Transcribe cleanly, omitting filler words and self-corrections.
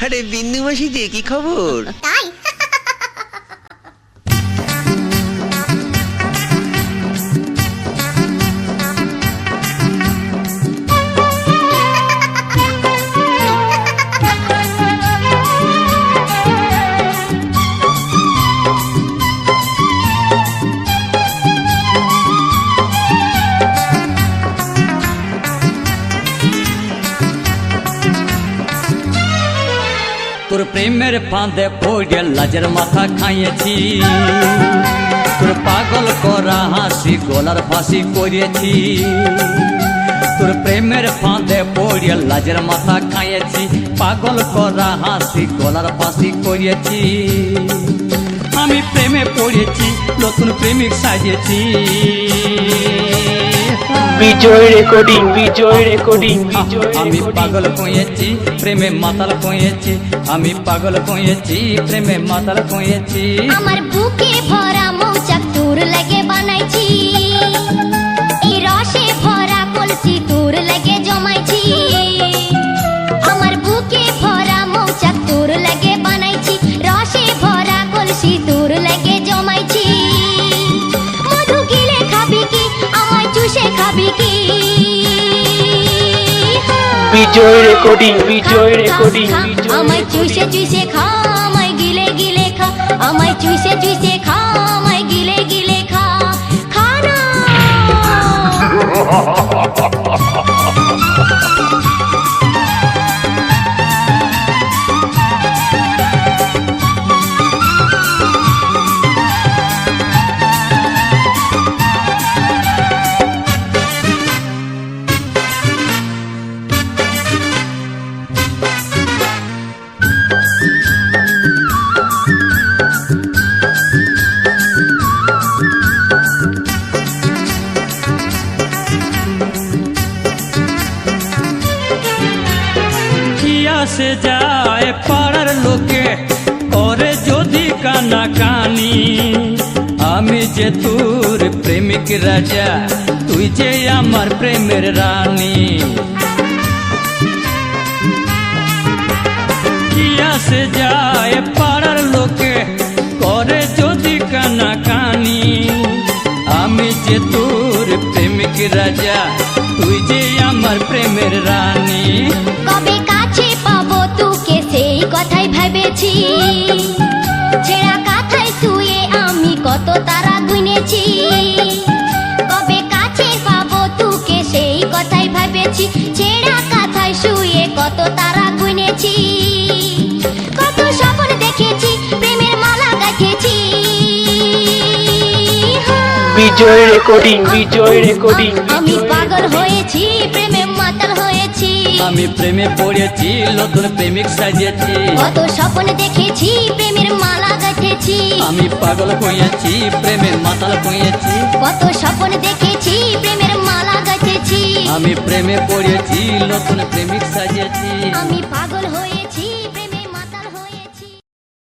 আরে বিন্দু মাসি যে কি খবর? তাই তোর প্রেমের ফাঁদে পড়ে লাজের মাথা খাইয়েছি, তোর পাগল করা হাসি গলার ফাঁসি করিয়েছি। তোর প্রেমের ফাঁদে পড়ে লাজের মাথা খাইয়েছি, পাগল করা হাসি গলার ফাঁসি করিয়েছি। আমি প্রেমে পড়েছি, নতুন প্রেমিক সাজিয়েছি। বিজয় রেকর্ডিং, বিজয় রেকর্ডিং। আমি পাগল কইয়েছি, প্রেমে মাতাল কইয়েছি। আমি পাগল কইয়েছি, প্রেমে মাতাল কইয়েছি। আমার বুকে ভরা মৌচাক তোর লাগে বানাইছি, এই রসে ভরা কলসি তোর লাগে জমাইছি। আমার বুকে ভরা মৌচাক তোর লাগে বানাইছি, রসে ভরা কলসি তোর লাগে জমাইছি। মধু গিলে খাবি কি, আমায় চুষে খাবি কি? বিজয় রেকর্ডিং, বিজয় রেকর্ডিং। আমায় চুষে চুষে খা, আমায় গিলে গিলে খা। আমায় চুষে চুষে খা, আমায় গিলে গিলে খা। খা না সে যায় পাড়ার লোকে করে যদি কানা কানি। আমি যে তোর প্রেমিক রাজা, তুই যে আমার প্রেমের রানী। সে যায় পাড়ার লোকে করে যদি কানা কানি। আমি যে তোর প্রেমিক রাজা, তুই যে আমার প্রেমের রানী। কবে কাছে পাবো তোকে সেই কথাই ভেবেছি, ছেঁড়া কাঁথায় শুয়ে আমি কত তারা গুনেছি। কবে কাছে পাবো তোকে সেই কথাই ভেবেছি, ছেঁড়া কাঁথায় শুয়ে কত তারা গুনেছি। কত স্বপ্ন দেখেছি, প্রেমের মালা গাঁথেছি। বিজয় রেকর্ডিং, বিজয় রেকর্ডিং। আমি পাগল হয়েছি, প্রেমে মাতাল হয়েছি। আমি প্রেমে পড়েছি, নতুন প্রেমিক সাজিয়েছি। কত স্বপ্ন দেখেছি, প্রেমের মালা গাঁথেছি। আমি পাগল হয়েছি, প্রেমের মাতাল হয়েছি। কত স্বপ্ন দেখেছি, প্রেমের মালা গাঁথেছি। আমি প্রেমে পড়েছি, নতুন প্রেমিক সাজিয়েছি। আমি পাগল হয়ে